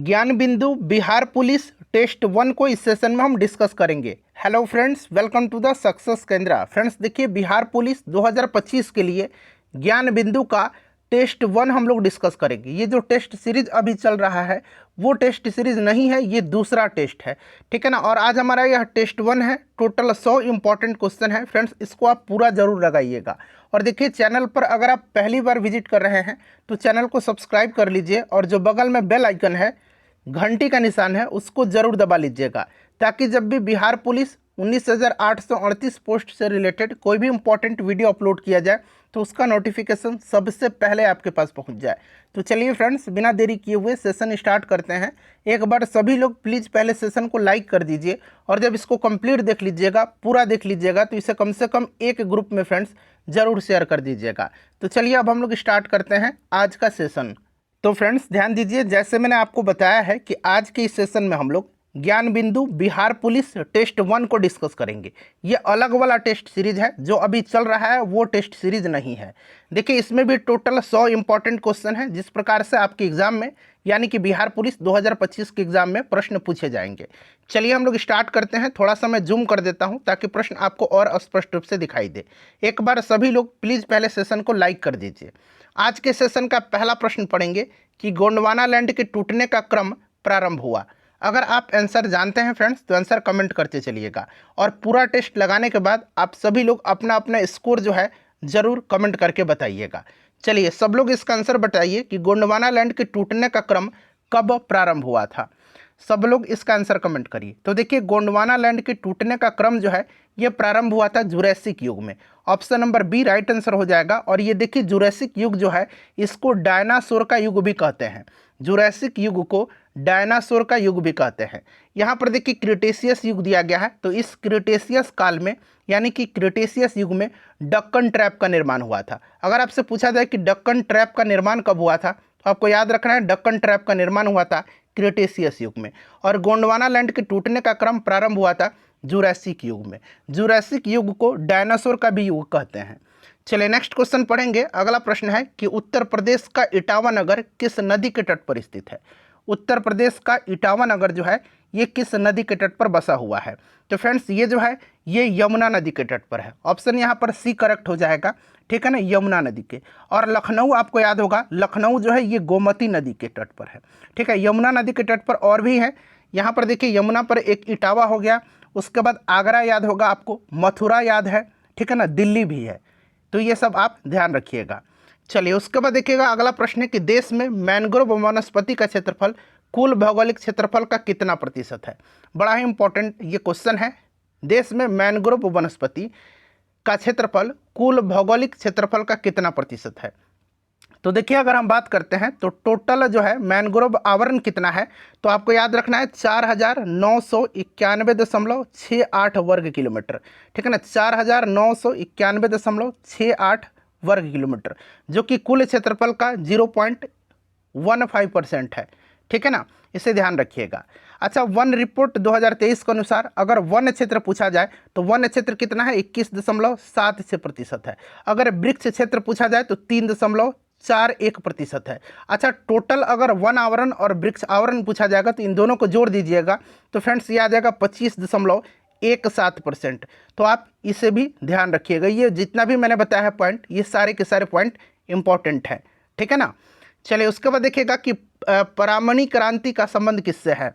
ज्ञान बिंदु Bihar police test 1 को इस सेशन में हम डिस्कस करेंगे। Hello friends, welcome to the success Kendra. Friends देखिए, बिहार पुलिस 2025 के लिए ज्ञान बिंदु का टेस्ट 1 हम लोग डिस्कस करेंगे। ये जो टेस्ट सीरीज अभी चल रहा है वो टेस्ट सीरीज नहीं है, ये दूसरा टेस्ट है, ठीक है ना। और आज हमारा यह टेस्ट 1 है। टोटल 100 इंपॉर्टेंट क्वेश्चन है फ्रेंड्स, इसको आप पूरा जरूर लगाइएगा। और देखिए, चैनल पर अगर आप पहली बार विजिट कर रहे हैं तो चैनल को सब्सक्राइब कर लीजिए और जो बगल में बेल आइकन है, घंटी का निशान है, उसको जरूर दबा लीजिएगा, ताकि जब भी बिहार पुलिस 19,838 पोस्ट से रिलेटेड कोई भी इंपॉर्टेंट वीडियो अपलोड किया जाए तो उसका नोटिफिकेशन सबसे पहले आपके पास पहुंच जाए। तो चलिए फ्रेंड्स, बिना देरी किए हुए सेशन स्टार्ट करते हैं। एक बार सभी लोग प्लीज़ पहले सेशन को लाइक कर दीजिए और जब इसको कंप्लीट देख लीजिएगा, पूरा देख लीजिएगा, तो इसे कम से कम एक ग्रुप में फ्रेंड्स ज़रूर शेयर कर दीजिएगा। तो चलिए अब हम लोग स्टार्ट करते हैं आज का सेशन। तो फ्रेंड्स ध्यान दीजिए, जैसे मैंने आपको बताया है कि आज के इस सेशन में हम लोग ज्ञान बिंदु बिहार पुलिस टेस्ट 1 को डिस्कस करेंगे। ये अलग वाला टेस्ट सीरीज है, जो अभी चल रहा है वो टेस्ट सीरीज नहीं है। देखिए, इसमें भी टोटल 100 इंपॉर्टेंट क्वेश्चन है, जिस प्रकार से आपके एग्जाम में यानी कि बिहार पुलिस 2025 के एग्जाम में प्रश्न पूछे जाएंगे। चलिए हम लोग स्टार्ट करते हैं। थोड़ा सा मैं जूम कर देता हूँ ताकि प्रश्न आपको और स्पष्ट रूप से दिखाई दे। एक बार सभी लोग प्लीज़ पहले सेशन को लाइक कर दीजिए। आज के सेशन का पहला प्रश्न पढ़ेंगे कि गोंडवाना लैंड के टूटने का क्रम प्रारंभ हुआ। अगर आप आंसर जानते हैं फ्रेंड्स तो आंसर कमेंट करते चलिएगा, और पूरा टेस्ट लगाने के बाद आप सभी लोग अपना अपना स्कोर जो है ज़रूर कमेंट करके बताइएगा। चलिए सब लोग इसका आंसर बताइए कि गोंडवाना लैंड के टूटने का क्रम कब प्रारंभ हुआ था। सब लोग इसका आंसर कमेंट करिए। तो देखिए, गोंडवाना लैंड के टूटने का क्रम जो है ये प्रारंभ हुआ था जुरैसिक युग में। Option number B right answer हो जाएगा। और ये देखिए, जुरैसिक युग जो है इसको डायनासोर का युग भी कहते हैं। जुरैसिक युग को डायनासोर का युग भी कहते हैं। यहाँ पर देखिए क्रिटेशियस युग दिया गया है, तो इस क्रिटेशियस काल में यानी कि क्रिटेशियस युग में डक्कन ट्रैप का निर्माण हुआ था। अगर आपसे पूछा जाए कि डक्कन ट्रैप का निर्माण कब हुआ था, तो आपको याद रखना है डक्कन ट्रैप का निर्माण हुआ था क्रिटेशियस युग में। और गोंडवाना लैंड के टूटने का क्रम प्रारंभ हुआ था जुरैसिक युग में। जुरैसिक युग को डायनासोर का भी युग कहते हैं। चलिए नेक्स्ट क्वेश्चन पढ़ेंगे। अगला प्रश्न है कि उत्तर प्रदेश का इटावा नगर किस नदी के तट पर स्थित है। उत्तर प्रदेश का इटावा नगर जो है ये किस नदी के तट पर बसा हुआ है। तो फ्रेंड्स ये जो है ये यमुना नदी के तट पर है। ऑप्शन यहाँ पर सी करेक्ट हो जाएगा, ठीक है ना, यमुना नदी के। और लखनऊ आपको याद होगा, लखनऊ जो है ये गोमती नदी के तट पर है, ठीक है। यमुना नदी के तट पर और भी है। यहाँ पर देखिए, यमुना पर एक इटावा हो गया, उसके बाद आगरा याद होगा आपको, मथुरा याद है, ठीक है ना, दिल्ली भी है। तो ये सब आप ध्यान रखिएगा। चलिए उसके बाद देखिएगा, अगला प्रश्न है कि देश में मैंग्रोव वनस्पति का क्षेत्रफल कुल भौगोलिक क्षेत्रफल का कितना प्रतिशत है। बड़ा ही इंपॉर्टेंट ये क्वेश्चन है। देश में मैंग्रोव वनस्पति का क्षेत्रफल कुल भौगोलिक क्षेत्रफल का कितना प्रतिशत है। तो देखिए, अगर हम बात करते हैं तो टोटल जो है मैंग्रोव आवरण कितना है, तो आपको याद रखना है 4,991.68 वर्ग किलोमीटर, ठीक है ना, 4,991.68 वर्ग किलोमीटर, जो कि कुल क्षेत्रफल का 0.15% है, ठीक है ना, इसे ध्यान रखिएगा। अच्छा, वन रिपोर्ट 2023 के अनुसार अगर वन क्षेत्र पूछा जाए तो वन क्षेत्र कितना है, 21.76% है। अगर वृक्ष क्षेत्र पूछा जाए तो 3.41% है। अच्छा, टोटल अगर वन आवरण और वृक्ष आवरण पूछा जाएगा तो इन दोनों को जोड़ दीजिएगा तो फ्रेंड्स ये आ जाएगा 25.17%। तो आप इसे भी ध्यान रखिएगा। ये जितना भी मैंने बताया है पॉइंट, ये सारे के सारे पॉइंट इंपॉर्टेंट है, ठीक है ना। चलिए उसके बाद देखिएगा कि परामनी क्रांति का संबंध किससे है,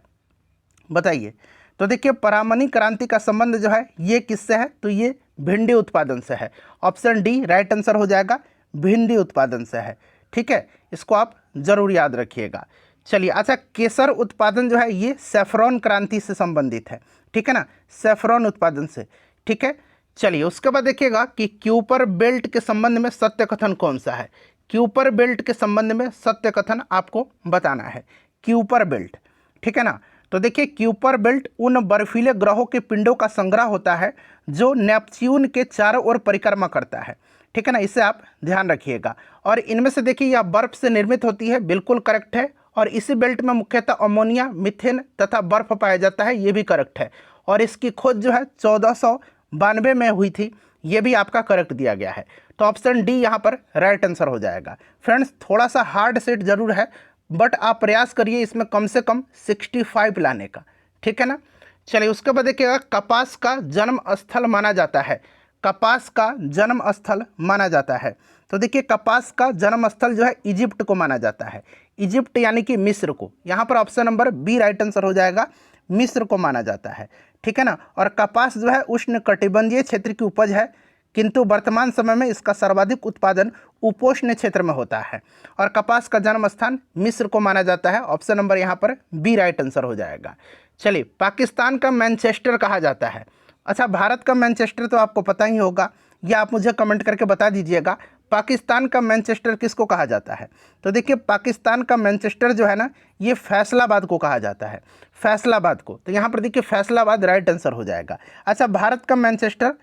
बताइए। तो देखिए, परामनी क्रांति का संबंध जो है ये किससे है, तो ये भिंडी उत्पादन से है। ऑप्शन डी राइट आंसर हो जाएगा, भिंडी उत्पादन से है, ठीक है, इसको आप जरूर याद रखिएगा। चलिए अच्छा, केसर उत्पादन जो है ये सैफरॉन क्रांति से संबंधित है, ठीक है ना, सैफरॉन उत्पादन से, ठीक है। चलिए उसके बाद देखिएगा कि क्यूपर बेल्ट के संबंध में सत्य कथन कौन सा है। क्यूपर बेल्ट के संबंध में सत्य कथन आपको बताना है, क्यूपर बेल्ट, ठीक है ना। तो देखिए, क्यूपर बेल्ट उन बर्फीले ग्रहों के पिंडों का संग्रह होता है जो नेपच्यून के चारों ओर परिक्रमा करता है, ठीक है ना, इसे आप ध्यान रखिएगा। और इनमें से देखिए यह बर्फ से निर्मित होती है, बिल्कुल करेक्ट है। और इसी बेल्ट में मुख्यतः अमोनिया, मीथेन तथा बर्फ पाया जाता है, ये भी करेक्ट है। और इसकी खोज जो है 1492 में हुई थी, ये भी आपका करेक्ट दिया गया है। तो ऑप्शन डी यहाँ पर राइट आंसर हो जाएगा। फ्रेंड्स थोड़ा सा हार्ड सेट जरूर है, बट आप प्रयास करिए इसमें कम से कम 65 लाने का, ठीक है ना। चलिए उसके बाद देखिएगा, कपास का जन्म स्थल माना जाता है, कपास का जन्म स्थल माना जाता है। तो देखिए कपास का जन्म स्थल जो है इजिप्ट को माना जाता है, इजिप्ट यानी कि मिस्र को। यहाँ पर option number B right answer हो जाएगा, मिस्र को माना जाता है, ठीक है ना। और कपास जो है उष्ण कटिबंधीय क्षेत्र की उपज है, किंतु वर्तमान समय में इसका सर्वाधिक उत्पादन उपोष्ण क्षेत्र में होता है। और कपास का जन्म स्थान मिस्र को माना जाता है, ऑप्शन नंबर यहाँ पर बी राइट आंसर हो जाएगा। चलिए पाकिस्तान का मैनचेस्टर कहा जाता है। अच्छा, भारत का मैनचेस्टर तो आपको पता ही होगा, या आप मुझे कमेंट करके बता दीजिएगा पाकिस्तान का मैनचेस्टर किसको कहा जाता है। तो देखिए पाकिस्तान का मैनचेस्टर जो है ना, ये फैसलाबाद को कहा जाता है, फैसलाबाद को। तो यहाँ पर देखिए फैसलाबाद राइट आंसर हो जाएगा। अच्छा, भारत का मैनचेस्टर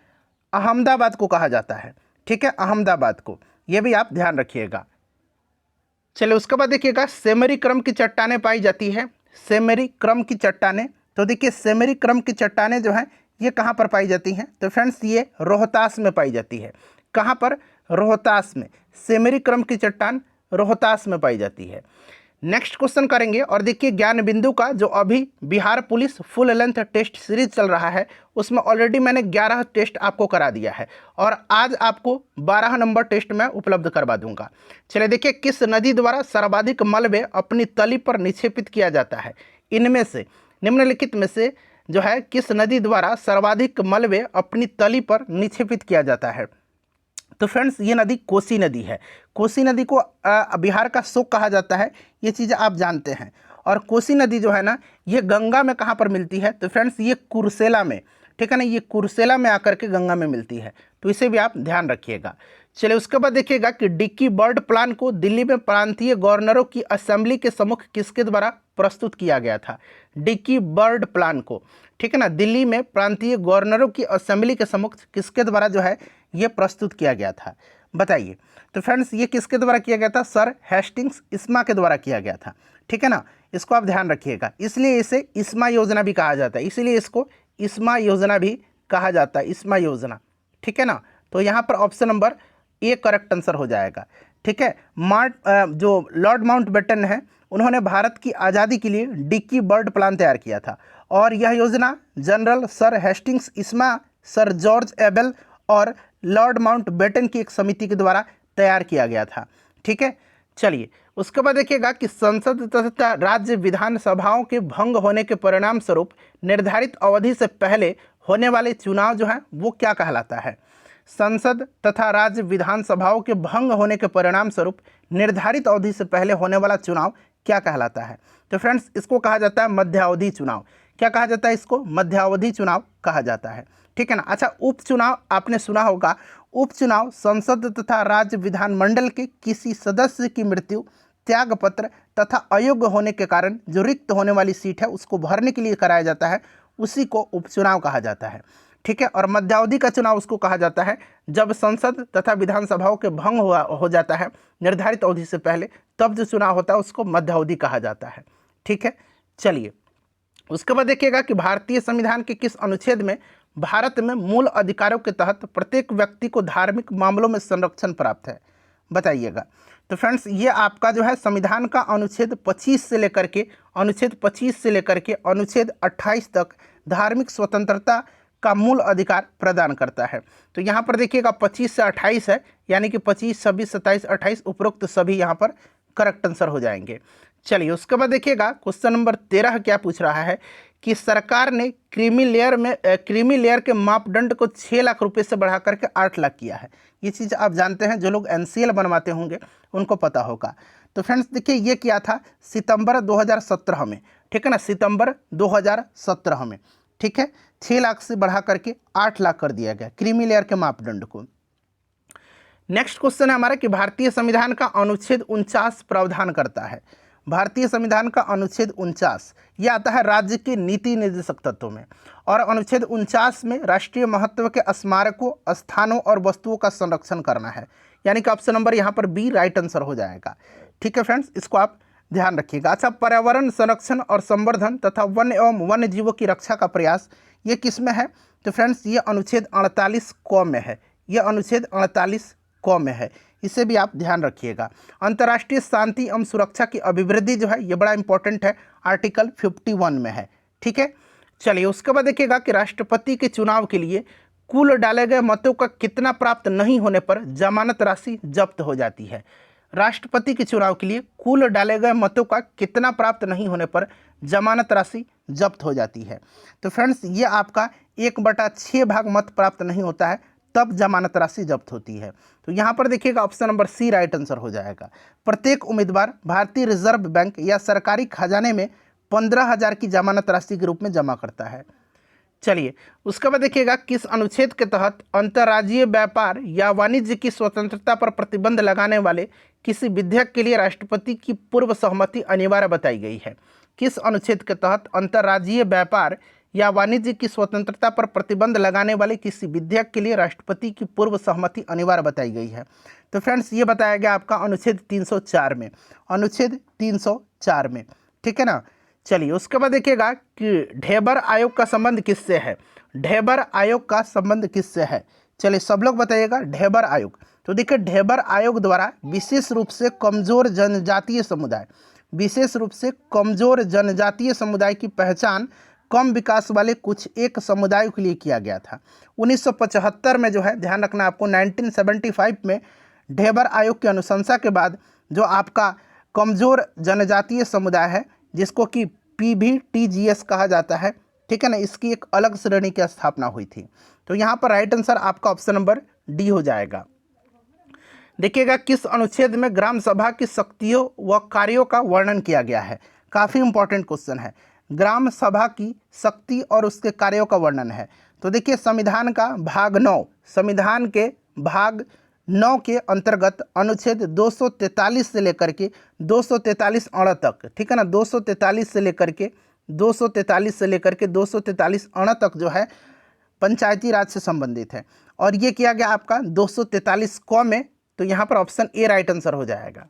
अहमदाबाद को कहा जाता है, ठीक है, अहमदाबाद को, ये भी आप ध्यान रखिएगा। चलिए उसके बाद देखिएगा, सेमरी क्रम की चट्टानें पाई जाती है, सेमरी क्रम की चट्टानें। तो देखिए सेमरी क्रम की चट्टानें जो हैं ये कहाँ पर पाई जाती हैं, तो फ्रेंड्स ये रोहतास में पाई जाती है। कहाँ पर, रोहतास में, सेमरी क्रम की चट्टान रोहतास में पाई जाती है। नेक्स्ट क्वेश्चन करेंगे, और देखिए ज्ञान बिंदु का जो अभी Bihar police full length test series चल रहा है, उसमें ऑलरेडी मैंने 11 टेस्ट आपको करा दिया है, और आज आपको 12 नंबर टेस्ट मैं उपलब्ध करवा दूंगा। चलिए देखिए, किस नदी द्वारा सर्वाधिक मलबे अपनी तली पर निक्षेपित किया जाता है, इनमें से निम्नलिखित में से जो है किस नदी द्वारा सर्वाधिक मलबे अपनी तली पर निक्षेपित किया जाता है। तो फ्रेंड्स ये नदी कोसी नदी है, कोसी नदी को बिहार का शोक कहा जाता है, ये चीज़ आप जानते हैं। और कोसी नदी जो है ना, ये गंगा में कहाँ पर मिलती है, तो फ्रेंड्स ये कुर्सेला में, ठीक है ना, ये कुर्सेला में आकर के गंगा में मिलती है, तो इसे भी आप ध्यान रखिएगा। चलिए उसके बाद देखिएगा कि डिक्की बर्ड प्लान को दिल्ली में प्रांतीय गवर्नरों की असेंबली के सम्मुख किसके द्वारा प्रस्तुत किया गया था, डिक्की बर्ड प्लान को, ठीक है ना, दिल्ली में प्रांतीय गवर्नरों की असेंबली के सम्मुख किसके द्वारा जो है ये प्रस्तुत किया गया था, बताइए। तो फ्रेंड्स ये किसके द्वारा किया गया था, सर हेस्टिंग्स इस्मा के द्वारा किया गया था, ठीक है ना, इसको आप ध्यान रखिएगा। इसलिए इसे इस्मा योजना भी कहा जाता है, इसीलिए इसको इस्मा योजना भी कहा जाता है, इस्मा योजना, ठीक है ना। तो यहाँ पर option number A correct answer हो जाएगा, ठीक है। जो लॉर्ड माउंटबेटन है, उन्होंने भारत की आज़ादी के लिए डिक्की बर्ड प्लान तैयार किया था, और यह योजना जनरल सर हेस्टिंग्स इस्मा, सर जॉर्ज एबेल और लॉर्ड माउंटबेटन की एक समिति के द्वारा तैयार किया गया था, ठीक है। चलिए उसके बाद देखिएगा कि संसद तथा राज्य विधानसभाओं के भंग होने के परिणाम स्वरूप निर्धारित अवधि से पहले होने वाले चुनाव जो हैं वो क्या कहलाता है। संसद तथा राज्य विधानसभाओं के भंग होने के परिणाम स्वरूप निर्धारित अवधि से पहले होने वाला चुनाव क्या कहलाता है, तो फ्रेंड्स इसको कहा जाता है मध्यावधि चुनाव। क्या कहा जाता है इसको, मध्यावधि चुनाव कहा जाता है, ठीक है ना। अच्छा, उपचुनाव आपने सुना होगा, उपचुनाव संसद तथा राज्य विधानमंडल के किसी सदस्य की मृत्यु, त्यागपत्र तथा अयोग्य होने के कारण जो रिक्त होने वाली सीट है उसको भरने के लिए कराया जाता है, उसी को उपचुनाव कहा जाता है, ठीक है। और मध्यावधि का चुनाव उसको कहा जाता है जब संसद तथा विधानसभाओं के भंग हो जाता है निर्धारित अवधि से पहले, तब जो चुनाव होता है उसको मध्यावधि कहा जाता है, ठीक है। चलिए उसके बाद देखिएगा कि भारतीय संविधान के किस अनुच्छेद में भारत में मूल अधिकारों के तहत प्रत्येक व्यक्ति को धार्मिक मामलों में संरक्षण प्राप्त है, बताइएगा। तो फ्रेंड्स ये आपका जो है संविधान का अनुच्छेद 25 से लेकर के अनुच्छेद 28 तक धार्मिक स्वतंत्रता का मूल अधिकार प्रदान करता है। तो यहाँ पर देखिएगा 25 से 28 है, यानी कि 25, 26, 27, 28 उपरोक्त सभी यहाँ पर करेक्ट आंसर हो जाएंगे। चलिए उसके बाद देखिएगा क्वेश्चन नंबर 13 क्या पूछ रहा है कि सरकार ने क्रीमी लेयर के मापदंड को 6 लाख रुपए से बढ़ा करके 8 लाख किया है। ये चीज़ आप जानते हैं, जो लोग NCL बनवाते होंगे उनको पता होगा। तो फ्रेंड्स देखिए ये किया था सितंबर 2017 में, ठीक है ना, सितंबर 2017 में, ठीक है। 6 लाख से बढ़ा करके 8 लाख कर दिया गया क्रीमी लेयर के मापदंड को। नेक्स्ट क्वेश्चन है हमारा कि भारतीय संविधान का अनुच्छेद 49 प्रावधान करता है। भारतीय संविधान का अनुच्छेद 49 ये आता है राज्य के नीति निर्देशक तत्वों में, और अनुच्छेद 49 में राष्ट्रीय महत्व के स्मारकों, स्थानों और वस्तुओं का संरक्षण करना है, यानी कि ऑप्शन नंबर यहाँ पर बी राइट आंसर हो जाएगा, ठीक है फ्रेंड्स, इसको आप ध्यान रखिएगा। अच्छा, पर्यावरण संरक्षण और संवर्धन तथा वन्य एवं वन्य जीवों की रक्षा का प्रयास ये किस में है, तो फ्रेंड्स ये अनुच्छेद 48 क में है, ये अनुच्छेद 48 क में है। इसे भी आप ध्यान रखिएगा। अंतर्राष्ट्रीय शांति एवं सुरक्षा की अभिवृद्धि जो है ये बड़ा इंपॉर्टेंट है, आर्टिकल 51 में है। ठीक है, चलिए उसके बाद देखिएगा कि राष्ट्रपति के चुनाव के लिए कुल डाले गए मतों का कितना प्राप्त नहीं होने पर जमानत राशि जब्त हो जाती है। राष्ट्रपति के चुनाव के लिए कुल डाले गए मतों का कितना प्राप्त नहीं होने पर जमानत राशि जब्त हो जाती है। तो फ्रेंड्स ये आपका 1/6 भाग मत प्राप्त नहीं होता है तब जमानत राशि जब्त होती है। तो यहाँ पर देखिएगा option number C right answer हो जाएगा। प्रत्येक उम्मीदवार भारतीय रिजर्व बैंक या सरकारी खजाने में 15,000 की जमानत राशि के रूप में जमा करता है। चलिए उसके बाद देखिएगा किस अनुच्छेद के तहत अंतर्राज्यीय व्यापार या वाणिज्य की स्वतंत्रता पर प्रतिबंध लगाने वाले किसी विधेयक के लिए राष्ट्रपति की पूर्व सहमति अनिवार्य बताई गई है। किस अनुच्छेद के तहत अंतर्राज्यीय व्यापार या वाणिज्य की स्वतंत्रता पर प्रतिबंध लगाने वाले किसी विधेयक के लिए राष्ट्रपति की पूर्व सहमति अनिवार्य बताई गई है। तो फ्रेंड्स ये बताया गया आपका अनुच्छेद 304 में, अनुच्छेद 304 में। ठीक है ना। चलिए उसके बाद देखिएगा कि ढेबर आयोग का संबंध किससे है। ढेबर आयोग का संबंध किससे है, चलिए सब लोग बताइएगा। ढेबर आयोग, तो देखिए ढेबर आयोग द्वारा विशेष रूप से कमजोर जनजातीय समुदाय, विशेष रूप से कमजोर जनजातीय समुदाय की पहचान कम विकास वाले कुछ एक समुदायों के लिए किया गया था। 1975 में जो है, ध्यान रखना आपको, 1975 में ढेबर आयोग की अनुशंसा के बाद जो आपका कमजोर जनजातीय समुदाय है जिसको कि PVTGS कहा जाता है, ठीक है ना, इसकी एक अलग श्रेणी की स्थापना हुई थी। तो यहाँ पर राइट आंसर आपका ऑप्शन नंबर डी हो जाएगा। देखिएगा किस अनुच्छेद में ग्राम सभा की शक्तियों व कार्यों का वर्णन किया गया है। काफ़ी इंपॉर्टेंट क्वेश्चन है, ग्राम सभा की शक्ति और उसके कार्यों का वर्णन है। तो देखिए संविधान का भाग 9, संविधान के भाग 9 के अंतर्गत अनुच्छेद 243 से लेकर के 243 अण तक, ठीक है ना, 243 से लेकर के 243 अण तक जो है पंचायती राज से संबंधित है। और ये किया गया आपका 243 क में, तो यहाँ पर ऑप्शन ए राइट आंसर हो जाएगा।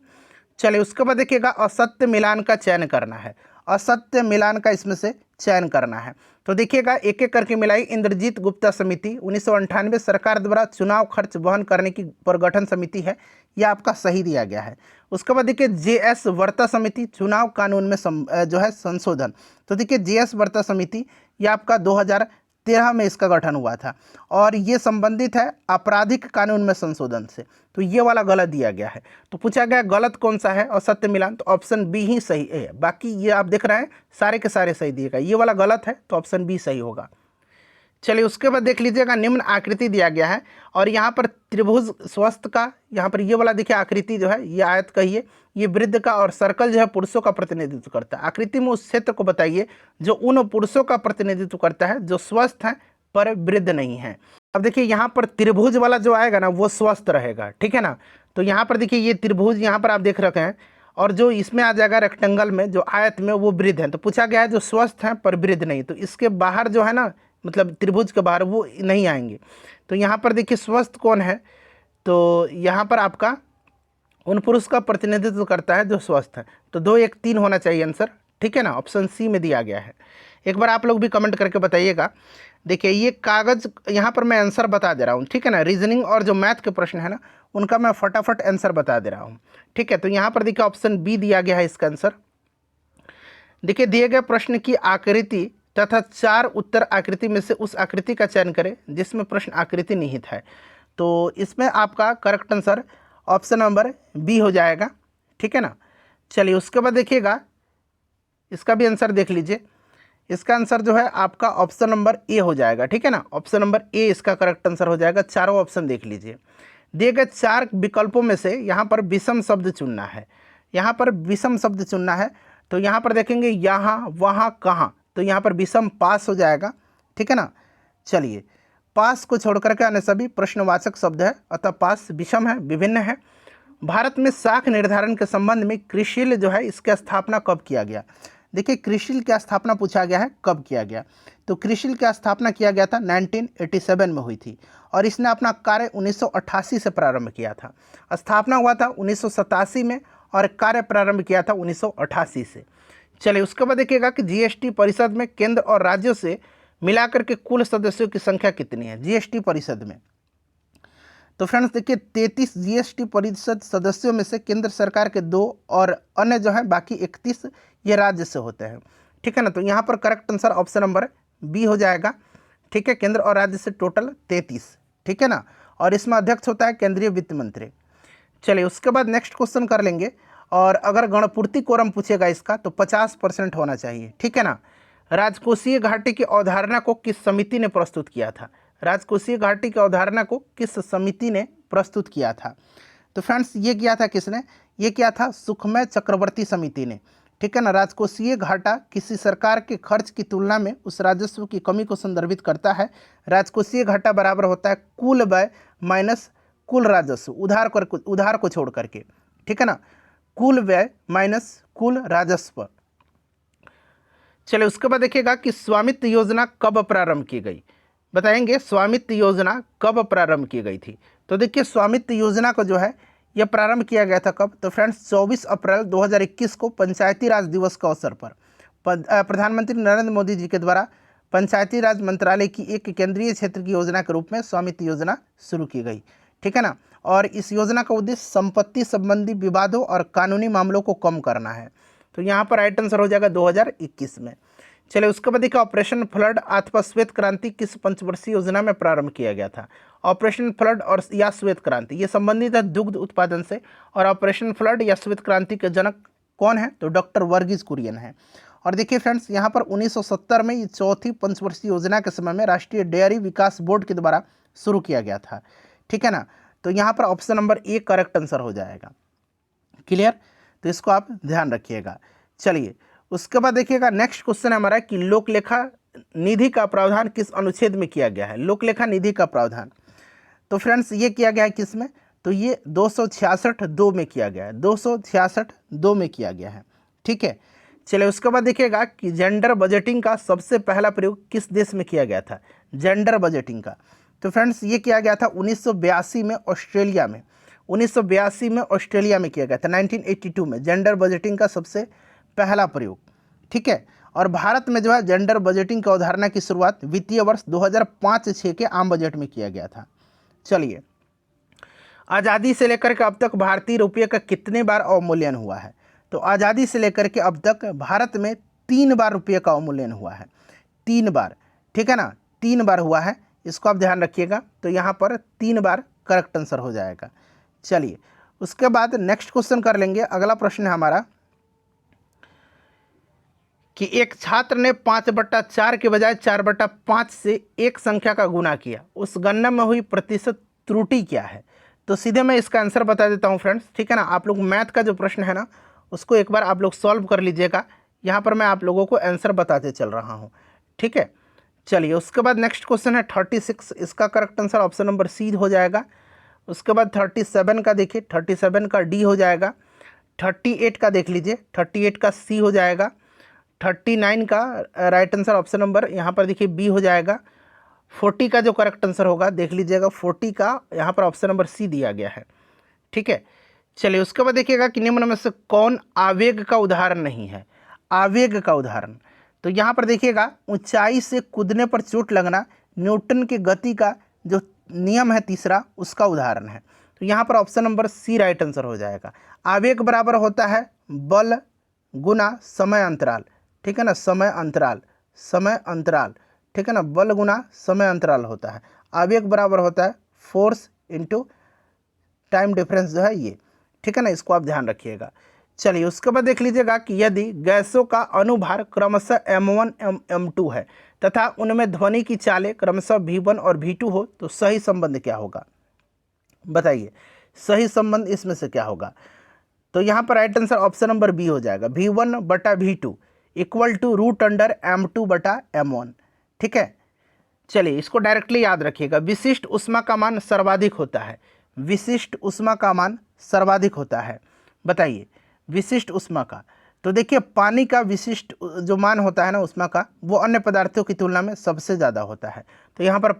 चलिए उसके बाद देखिएगा असत्य मिलान का चयन करना है, असत्य मिलान का इसमें से चयन करना है। तो देखिएगा एक एक करके मिलाई। इंद्रजीत गुप्ता समिति 1998 सरकार द्वारा चुनाव खर्च वहन करने की पर गठन समिति है, यह आपका सही दिया गया है। उसके बाद देखिए JS वर्ता समिति चुनाव कानून में जो है संशोधन। तो देखिए JS वर्ता समिति यह आपका 2013 में इसका गठन हुआ था और ये संबंधित है आपराधिक कानून में संशोधन से। तो ये वाला गलत दिया गया है। तो पूछा गया गलत कौन सा है असत्य मिलान, तो ऑप्शन बी ही सही है। बाकी ये आप देख रहे हैं सारे के सारे सही दिएगा, ये वाला गलत है तो ऑप्शन बी सही होगा। चलिए उसके बाद देख लीजिएगा निम्न आकृति दिया गया है और यहाँ पर त्रिभुज स्वस्थ का, यहाँ पर ये वाला देखिए आकृति जो है ये आयत कहिए, ये वृद्ध का, और सर्कल जो है पुरुषों का प्रतिनिधित्व करता है। आकृति में उस क्षेत्र को बताइए जो उन पुरुषों का प्रतिनिधित्व करता है जो स्वस्थ हैं पर वृद्ध नहीं है। अब देखिए यहाँ पर त्रिभुज वाला जो आएगा ना वो स्वस्थ रहेगा, ठीक है ना। तो यहाँ पर देखिए ये त्रिभुज यहाँ पर आप देख रखे हैं और जो इसमें आ जाएगा रेक्टेंगल में जो आयत में वो वृद्ध हैं। तो पूछा गया है जो स्वस्थ हैं पर वृद्ध नहीं, तो इसके बाहर जो है ना, मतलब त्रिभुज के बाहर वो नहीं आएंगे। तो यहाँ पर देखिए स्वस्थ कौन है, तो यहाँ पर आपका उन पुरुष का प्रतिनिधित्व करता है जो स्वस्थ है। तो 2 1 3 होना चाहिए आंसर, ठीक है ना, ऑप्शन सी में दिया गया है। एक बार आप लोग भी कमेंट करके बताइएगा। देखिए ये कागज़ यहाँ पर मैं आंसर बता दे रहा हूँ, ठीक है ना। रीजनिंग और जो मैथ के प्रश्न है ना उनका मैं फटाफट आंसर बता दे रहा हूँ, ठीक है। तो यहाँ पर देखिए ऑप्शन बी दिया गया है इसका आंसर। देखिए दिए गए प्रश्न की आकृति तथा 4 उत्तर आकृति में से उस आकृति का चयन करें जिसमें प्रश्न आकृति निहित है। तो इसमें आपका correct answer option number B हो जाएगा, ठीक है ना। चलिए उसके बाद देखिएगा इसका भी आंसर देख लीजिए। इसका आंसर जो है आपका ऑप्शन नंबर ए हो जाएगा, ठीक है ना। ऑप्शन नंबर ए इसका करेक्ट आंसर हो जाएगा। चारों ऑप्शन देख लीजिए। दिए गए 4 विकल्पों में से यहाँ पर विषम शब्द चुनना है, यहाँ पर विषम शब्द चुनना है। तो यहाँ पर देखेंगे यहाँ वहाँ कहाँ, तो यहाँ पर विषम पास हो जाएगा, ठीक है ना। चलिए पास को छोड़ करके अन्य सभी प्रश्नवाचक शब्द है, अतः पास विषम है, विभिन्न है। भारत में शाख निर्धारण के संबंध में क्रिशिल जो है इसकी स्थापना कब किया गया। देखिए क्रिशिल की स्थापना पूछा गया है कब किया गया, तो क्रिशिल की स्थापना किया गया था 1987 में हुई थी और इसने अपना कार्य 1988 से प्रारंभ किया था। स्थापना हुआ था 1987 में और कार्य प्रारंभ किया था 1988 से। चलिए उसके बाद देखिएगा कि जीएसटी परिषद में केंद्र और राज्यों से मिलाकर के कुल सदस्यों की संख्या कितनी है जीएसटी परिषद में। तो फ्रेंड्स देखिए 33 जीएसटी परिषद सदस्यों में से केंद्र सरकार के 2 और अन्य जो है बाकी 31 ये राज्य से होते हैं। ठीक है ना, तो यहाँ पर correct answer option number B हो जाएगा। ठीक है, केंद्र और राज्य से टोटल 33। ठीक है ना, और इसमें अध्यक्ष होता है केंद्रीय वित्त मंत्री। चलिए उसके बाद नेक्स्ट क्वेश्चन कर लेंगे। और अगर गणपूर्ति कोरम पूछेगा इसका तो 50% होना चाहिए। ठीक है ना, राजकोषीय घाटी की अवधारणा को किस समिति ने प्रस्तुत किया था? राजकोषीय घाटी की अवधारणा को किस समिति ने प्रस्तुत किया था? तो फ्रेंड्स ये किया था किसने? ये किया था सुखमय चक्रवर्ती समिति ने। ठीक है ना, राजकोषीय घाटा किसी सरकार के खर्च की तुलना में उस राजस्व की कमी को संदर्भित करता है। राजकोषीय घाटा बराबर होता है कुल व्यय माइनस कुल राजस्व, उधार को छोड़ करके। ठीक है ना, कुल व्यय माइनस कुल राजस्व। चलिए उसके बाद देखिएगा कि स्वामित्व योजना कब प्रारंभ की गई? बताएंगे स्वामित्व योजना कब प्रारंभ की गई थी? तो देखिए स्वामित्व योजना को जो है यह प्रारंभ किया गया था कब? तो फ्रेंड्स 24 अप्रैल 2021 को पंचायती राज दिवस के अवसर पर प्रधानमंत्री नरेंद्र मोदी जी के द्वारा पंचायती राज मंत्रालय की एक केंद्रीय क्षेत्र की योजना के रूप में स्वामित्व योजना शुरू की गई। ठीक है ना, और इस योजना का उद्देश्य संपत्ति संबंधी विवादों और कानूनी मामलों को कम करना है। तो यहाँ पर राइट आंसर हो जाएगा 2021 में। चलिए उसके बाद देखिए ऑपरेशन फ्लड अथवा श्वेत क्रांति किस पंचवर्षीय योजना में प्रारंभ किया गया था? ऑपरेशन फ्लड और या श्वेत क्रांति ये संबंधित है दुग्ध उत्पादन से। और ऑपरेशन फ्लड या श्वेत क्रांति के जनक कौन है? तो डॉक्टर वर्गीज कुरियन है। और देखिए फ्रेंड्स यहाँ पर 1970 में ये चौथी पंचवर्षीय योजना के समय में राष्ट्रीय डेयरी विकास बोर्ड के द्वारा शुरू किया गया था। ठीक है ना, तो यहाँ पर option number A correct answer हो जाएगा। क्लियर, तो इसको आप ध्यान रखिएगा। चलिए उसके बाद देखिएगा नेक्स्ट क्वेश्चन हमारा कि लोक लेखा निधि का प्रावधान किस अनुच्छेद में किया गया है? लोक लेखा निधि का प्रावधान तो फ्रेंड्स ये किया गया है किस में? तो ये 266(2) में किया गया है, 266(2) में किया गया है। ठीक है, चलिए उसके बाद देखिएगा कि जेंडर बजटिंग का सबसे पहला प्रयोग किस देश में किया गया था? जेंडर बजटिंग का तो फ्रेंड्स ये किया गया था 1982 में ऑस्ट्रेलिया में। 1982 में ऑस्ट्रेलिया में किया गया था, 1982 में जेंडर बजटिंग का सबसे पहला प्रयोग। ठीक है, और भारत में जो है जेंडर बजटिंग की अवधारणा की शुरुआत वित्तीय वर्ष 2005-06 के आम बजट में किया गया था। चलिए आज़ादी से लेकर के अब तक भारतीय रुपये का कितने बार अवमूल्यन हुआ है? तो आज़ादी से लेकर के अब तक भारत में 3 बार रुपये का अवमूल्यन हुआ है, 3 बार। ठीक है ना, 3 बार हुआ है, इसको आप ध्यान रखिएगा। तो यहाँ पर 3 बार करेक्ट आंसर हो जाएगा। चलिए उसके बाद नेक्स्ट क्वेश्चन कर लेंगे। अगला प्रश्न है हमारा कि एक छात्र ने 5/4 के बजाय 4/5 से एक संख्या का गुणा किया, उस गणना में हुई प्रतिशत त्रुटि क्या है? तो सीधे मैं इसका आंसर बता देता हूं फ्रेंड्स। ठीक है ना, आप लोग मैथ का जो प्रश्न है ना उसको एक बार आप लोग सॉल्व कर लीजिएगा। यहाँ पर मैं आप लोगों को आंसर बताते चल रहा हूँ। ठीक है, चलिए उसके बाद नेक्स्ट क्वेश्चन है 36, इसका correct answer option number C हो जाएगा। उसके बाद 37 का देखिए, 37 का डी हो जाएगा। 38 का देख लीजिए, 38 का सी हो जाएगा। 39 का राइट आंसर ऑप्शन नंबर यहाँ पर देखिए बी हो जाएगा। 40 का जो करेक्ट आंसर होगा देख लीजिएगा, 40 का यहाँ पर ऑप्शन नंबर सी दिया गया है। ठीक है, चलिए उसके बाद देखिएगा कि निम्न में से कौन आवेग का उदाहरण नहीं है? आवेग का उदाहरण तो यहाँ पर देखिएगा ऊंचाई से कूदने पर चोट लगना न्यूटन की गति का जो नियम है तीसरा उसका उदाहरण है। तो यहाँ पर option number C right answer हो जाएगा। आवेग बराबर होता है बल गुना समय अंतराल। ठीक है ना, समय अंतराल, समय अंतराल। ठीक है ना, बल गुना समय अंतराल होता है। आवेग बराबर होता है फोर्स इंटू टाइम डिफरेंस जो है ये। ठीक है ना, इसको आप ध्यान रखिएगा। चलिए उसके बाद देख लीजिएगा कि यदि गैसों का अनुभार क्रमशः m1 m2 है तथा उनमें ध्वनि की चालें क्रमशः v1 और v2 हो तो सही संबंध क्या होगा? बताइए सही संबंध इसमें से क्या होगा? तो यहाँ पर right answer option number B हो जाएगा, v1/v2 इक्वल टू √m2/m1। ठीक है, चलिए इसको डायरेक्टली याद रखिएगा। विशिष्ट ऊष्मा का मान सर्वाधिक होता है, विशिष्ट ऊष्मा का मान सर्वाधिक होता है। बताइए विशिष्ट ऊष्मा का तो देखिए पानी का विशिष्ट जो मान होता है ना ऊष्मा का वो अन्य पदार्थों की तुलना में सबसे ज़्यादा होता है। तो यहाँ पर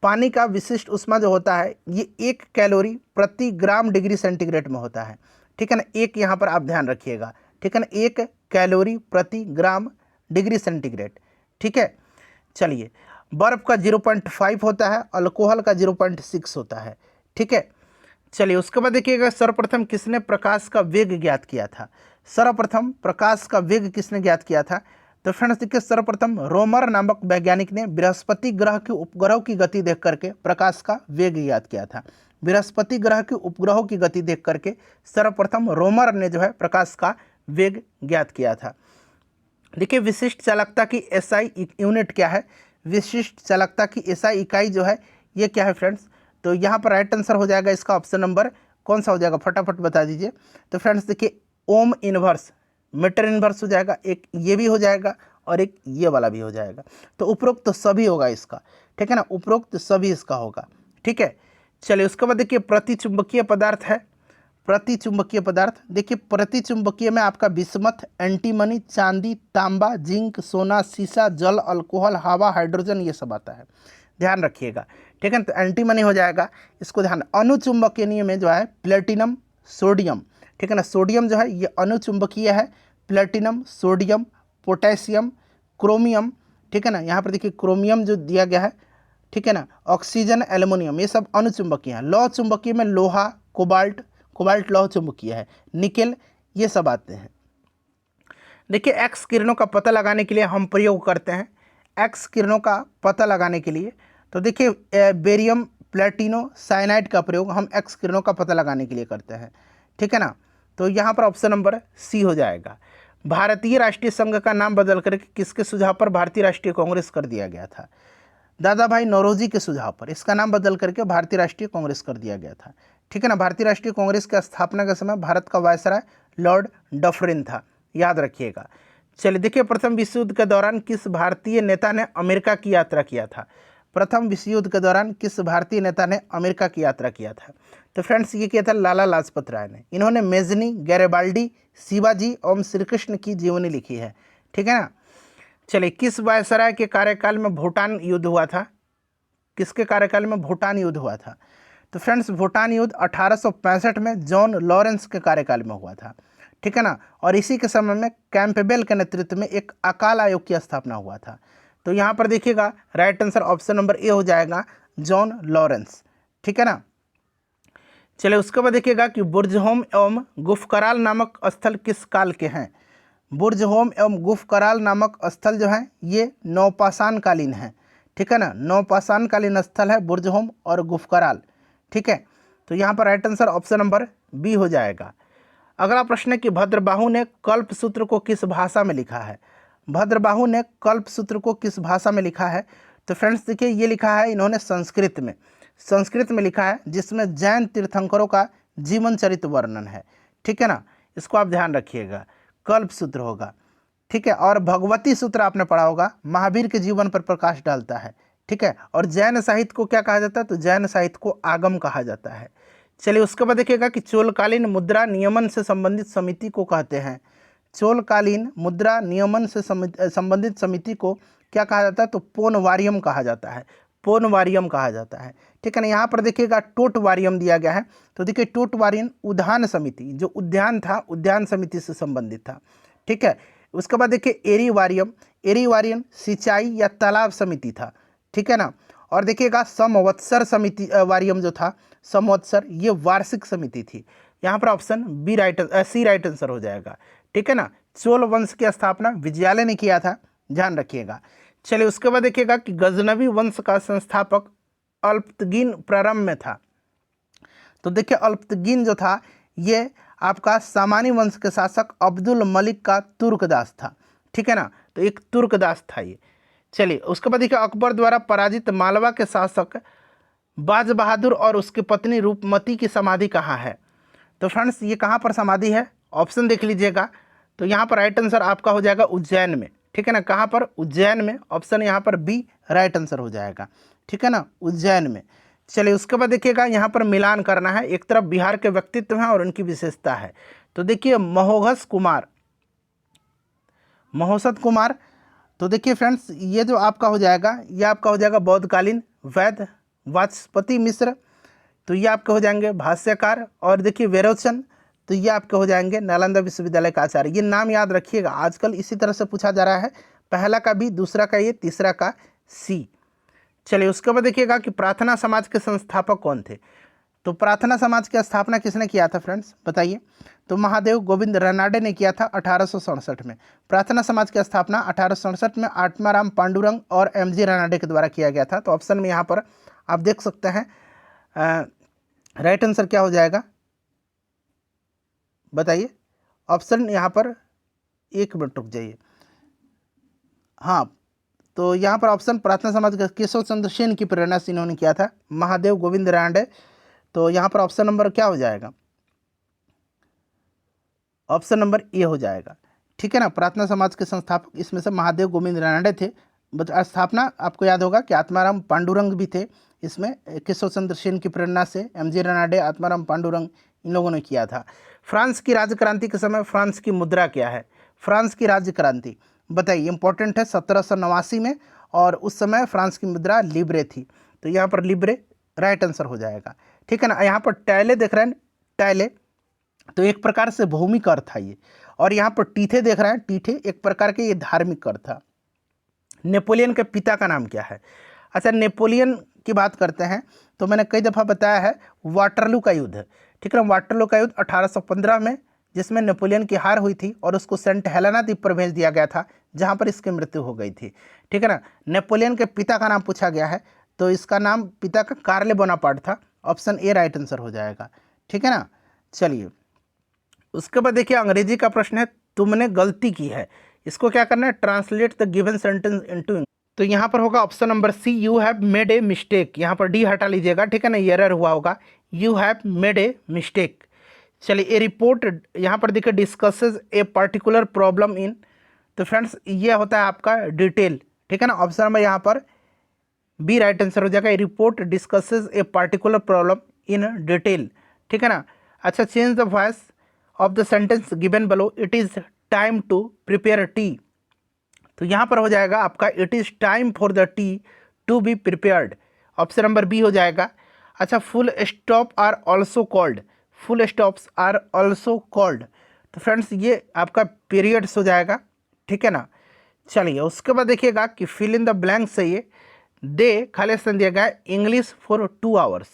पानी का विशिष्ट ऊष्मा जो होता है ये 1 कैलोरी प्रति ग्राम डिग्री सेंटीग्रेड में होता है। ठीक है ना, एक यहाँ पर आप ध्यान रखिएगा। ठीक है ना, 1 कैलोरी प्रति ग्राम डिग्री सेंटीग्रेड। ठीक है, चलिए बर्फ़ का 0.5 होता है, अल्कोहल का 0.6 होता है। ठीक है। चलिए उसके बाद देखिएगा सर्वप्रथम किसने प्रकाश का वेग ज्ञात किया था। सर्वप्रथम प्रकाश का वेग किसने ज्ञात किया था? तो फ्रेंड्स देखिए सर्वप्रथम रोमर नामक वैज्ञानिक ने बृहस्पति ग्रह के उपग्रहों की गति देख करके प्रकाश का वेग ज्ञात किया था। बृहस्पति ग्रह के उपग्रहों की गति देख करके सर्वप्रथम रोमर ने जो है प्रकाश का वेग ज्ञात किया था। देखिए विशिष्ट चालकता की एसआई यूनिट क्या है? विशिष्ट चालकता की एसआई इकाई जो है ये क्या है फ्रेंड्स? तो यहाँ पर राइट आंसर हो जाएगा इसका ऑप्शन नंबर कौन सा हो जाएगा, फटाफट बता दीजिए। तो फ्रेंड्स देखिए ओम इनवर्स, मीटर इनवर्स हो जाएगा, एक ये भी हो जाएगा और एक ये वाला भी हो जाएगा। तो उपरोक्त तो सभी होगा इसका, ठीक है ना, उपरोक्त तो सभी इसका होगा, ठीक है। चलिए उसके बाद देखिए प्रतिचुंबकीय पदार्थ है। प्रतिचुंबकीय पदार्थ देखिए प्रतिचुंबकीय में आपका बिस्मथ, एंटीमनी, चांदी, तांबा, जिंक, सोना, सीसा, जल, अल्कोहल, हवा, हाइड्रोजन ये सब आता है, ध्यान रखिएगा, ठीक है। तो एंटीमनी हो जाएगा, इसको ध्यान। अनुचुंबकीय में जो है प्लेटिनम, सोडियम, ठीक है ना, सोडियम जो है ये अनुचुंबकीय है, प्लेटिनम, सोडियम, पोटेशियम, क्रोमियम, ठीक है ना, यहाँ पर देखिए क्रोमियम जो दिया गया है, ठीक है ना, ऑक्सीजन, एल्युमिनियम ये सब अनुचुंबकीय हैं। लौह चुंबकीय में लोहा, कोबाल्ट, कोबाल्ट लौह चुंबकीय है, निकेल ये सब आते हैं। देखिए एक्स किरणों का पता लगाने के लिए हम प्रयोग करते हैं, एक्स किरणों का पता लगाने के लिए तो देखिए बेरियम, प्लेटिनो, साइनाइड का प्रयोग हम एक्स किरणों का पता लगाने के लिए करते हैं, ठीक है ना। तो यहाँ पर ऑप्शन नंबर सी हो जाएगा। भारतीय राष्ट्रीय संघ का नाम बदल करके किसके सुझाव पर भारतीय राष्ट्रीय कांग्रेस कर दिया गया था? दादा भाई नौरोजी के सुझाव पर इसका नाम बदल करके भारतीय राष्ट्रीय कांग्रेस कर दिया गया था, ठीक है ना। भारतीय राष्ट्रीय कांग्रेस की स्थापना के समय भारत का वायसराय लॉर्ड डफरिन था, याद रखिएगा। चलिए देखिए प्रथम विश्व युद्ध के दौरान किस भारतीय नेता ने अमेरिका की यात्रा किया था? प्रथम विश्व युद्ध के दौरान किस भारतीय नेता ने अमेरिका की यात्रा किया था? तो फ्रेंड्स ये किया था लाला लाजपत राय ने। इन्होंने मेजनी, गैरिबाल्डी, शिवाजी एवं श्री कृष्ण की जीवनी लिखी है, ठीक है ना। चलिए किस वायसराय के कार्यकाल में भूटान युद्ध हुआ था? किसके कार्यकाल में भूटान युद्ध हुआ था? तो फ्रेंड्स भूटान युद्ध 1865 में जॉन लॉरेंस के कार्यकाल में हुआ था, ठीक है ना। और इसी के समय में कैंपबेल के नेतृत्व में एक अकाल आयोग की स्थापना हुआ था। तो यहाँ पर देखिएगा right answer option number A हो जाएगा, जॉन लॉरेंस, ठीक है ना। चलिए उसके बाद देखिएगा कि बुर्जहोम एवं गुफकराल नामक स्थल किस काल के हैं? बुर्जहोम एवं गुफकराल नामक स्थल जो है ये नवपाषाण कालीन है, ठीक है ना, नवपाषाण कालीन स्थल है बुर्जहोम और गुफकराल, ठीक है। तो यहाँ पर right answer option number B हो जाएगा। अगला प्रश्न है कि भद्रबाहु ने कल्पसूत्र को किस भाषा में लिखा है? भद्रबाहु ने कल्पसूत्र को किस भाषा में लिखा है? तो फ्रेंड्स देखिए ये लिखा है इन्होंने संस्कृत में, संस्कृत में लिखा है, जिसमें जैन तीर्थंकरों का जीवन चरित्र वर्णन है, ठीक है ना। इसको आप ध्यान रखिएगा, कल्पसूत्र होगा, ठीक है। और भगवती सूत्र आपने पढ़ा होगा, महावीर के जीवन पर प्रकाश डालता है, ठीक है। और जैन साहित्य को क्या कहा जाता है? तो जैन साहित्य को आगम कहा जाता है। चलिए उसके बाद देखिएगा कि चोलकालीन मुद्रा नियमन से संबंधित समिति को कहते हैं। चोलकालीन मुद्रा नियमन से संबंधित समिति को क्या कहा जाता है? तो पोनवारियम कहा जाता है, पोनवारियम कहा जाता है, ठीक है ना। यहाँ पर देखिएगा टोटवारियम दिया गया है, तो देखिए टोटवारियम उद्यान समिति, जो उद्यान था उद्यान समिति से संबंधित था, ठीक है। उसके बाद देखिए एरीवारियम, एरीवारियम सिंचाई या तालाब समिति था, ठीक है ना। और देखिएगा समवत्सर समिति वारियम जो था, समवत्सर ये वार्षिक समिति थी। यहाँ पर option B C right answer हो जाएगा, ठीक है ना। चोल वंश की स्थापना विजयालय ने किया था, ध्यान रखिएगा। चलिए उसके बाद देखिएगा कि गजनवी वंश का संस्थापक अल्पतगीन प्रारंभ में था। तो देखिए अल्पतगीन जो था ये आपका सामानी वंश के शासक अब्दुल मलिक का तुर्कदास था, ठीक है ना। तो एक तुर्कदास था ये। चलिए उसके बाद देखिए अकबर द्वारा पराजित मालवा के शासक बाज बहादुर और उसकी पत्नी रूपमती की समाधि कहाँ है? तो फ्रेंड्स ये कहाँ पर समाधि है? ऑप्शन देख लीजिएगा। तो यहाँ पर राइट आंसर आपका हो जाएगा उज्जैन में, ठीक है ना। कहाँ पर? उज्जैन में, ऑप्शन यहाँ पर बी राइट आंसर हो जाएगा, ठीक है ना, उज्जैन में। चलिए उसके बाद देखिएगा यहाँ पर मिलान करना है, एक तरफ बिहार के व्यक्तित्व हैं और उनकी विशेषता है। तो देखिए महोघस कुमार, महोसत कुमार, तो देखिए फ्रेंड्स ये जो आपका हो जाएगा ये आपका हो जाएगा बौद्धकालीन वैद्य वाचस्पति मिश्र, तो ये आपके हो जाएंगे भाष्यकार। और देखिए वेरोचन, तो ये आपके हो जाएंगे नालंदा विश्वविद्यालय का आचार्य। ये नाम याद रखिएगा, आजकल इसी तरह से पूछा जा रहा है, पहला का बी, दूसरा का ये, तीसरा का सी। चलिए उसके बाद देखिएगा कि प्रार्थना समाज के संस्थापक कौन थे? तो प्रार्थना समाज की स्थापना किसने किया था फ्रेंड्स, बताइए। तो महादेव गोविंद रानाडे ने किया था 1867 में। प्रार्थना समाज की स्थापना 1867 में आत्माराम पांडुरंग और एमजी रानाडे के द्वारा किया गया था। तो ऑप्शन में यहाँ पर आप देख सकते हैं राइट आंसर क्या हो जाएगा, बताइए। ऑप्शन यहाँ पर, एक मिनट रुक जाइए, हाँ, तो यहाँ पर ऑप्शन प्रार्थना समाज का केशव चंद्र सेन की प्रेरणा से इन्होंने किया था, महादेव गोविंद रानडे। तो यहाँ पर ऑप्शन नंबर क्या हो जाएगा, ऑप्शन नंबर ए हो जाएगा, ठीक है ना। प्रार्थना समाज के संस्थापक इसमें से महादेव गोविंद रानडे थे। स्थापना आपको याद होगा कि आत्माराम पांडुरंग भी थे इसमें, केशव चंद्र सेन की प्रेरणा से एमजी रानडे, आत्माराम पांडुरंग इन लोगों ने किया था। फ्रांस की राज्य क्रांति के समय फ्रांस की मुद्रा क्या है, फ्रांस की राज्य क्रांति बताइए, इंपॉर्टेंट है, 1789 में, और उस समय फ्रांस की मुद्रा लिब्रे थी। तो यहाँ पर लिब्रे राइट आंसर हो जाएगा, ठीक है ना। यहाँ पर टैले देख रहे हैं, टैले तो एक प्रकार से भौमिक कर था ये, और यहाँ पर टीथे देख रहे हैं, टीठे एक प्रकार के ये धार्मिक कर था। नेपोलियन के पिता का नाम क्या है, अच्छा नेपोलियन की बात करते हैं तो मैंने कई दफ़ा बताया है वाटरलू का युद्ध, ठीक है ना। वाटरलू का युद्ध 1815 में, जिसमें नेपोलियन की हार हुई थी और उसको सेंट हेलेना द्वीप पर भेज दिया गया था, जहाँ पर इसकी मृत्यु हो गई थी, ठीक है ना। नेपोलियन के पिता का नाम पूछा गया है, तो इसका नाम पिता का कार्ले बोनापार्ट था। ऑप्शन ए राइट आंसर हो जाएगा, ठीक है ना। चलिए उसके बाद देखिए अंग्रेजी का प्रश्न है, तुमने गलती की है, इसको क्या करना है, translate the given sentence into. तो यहाँ पर होगा option number C, you have made a mistake, यहाँ पर डी हटा लीजिएगा, ठीक है ना, एरर हुआ होगा, you have made a mistake. चलिए ए रिपोर्ट यहाँ पर देखिए डिस्कसेज ए पर्टिकुलर प्रॉब्लम इन, तो फ्रेंड्स ये होता है आपका डिटेल, ठीक है ना। ऑप्शन नंबर यहाँ पर बी राइट आंसर हो जाएगा, a report discusses a particular problem in detail, ठीक है ना। अच्छा change the voice of the sentence given below, it is time to prepare tea, तो यहाँ पर हो जाएगा आपका it is time for the tea to be prepared, option number B हो जाएगा। अच्छा full stop are also called, full stops are also called, तो फ्रेंड्स ये आपका पीरियड्स हो जाएगा, ठीक है ना। चलिए उसके बाद देखिएगा कि फिल इन द ब्लैंक से ये दे खाली स्थान दिया गया है इंग्लिश फॉर 2 आवर्स,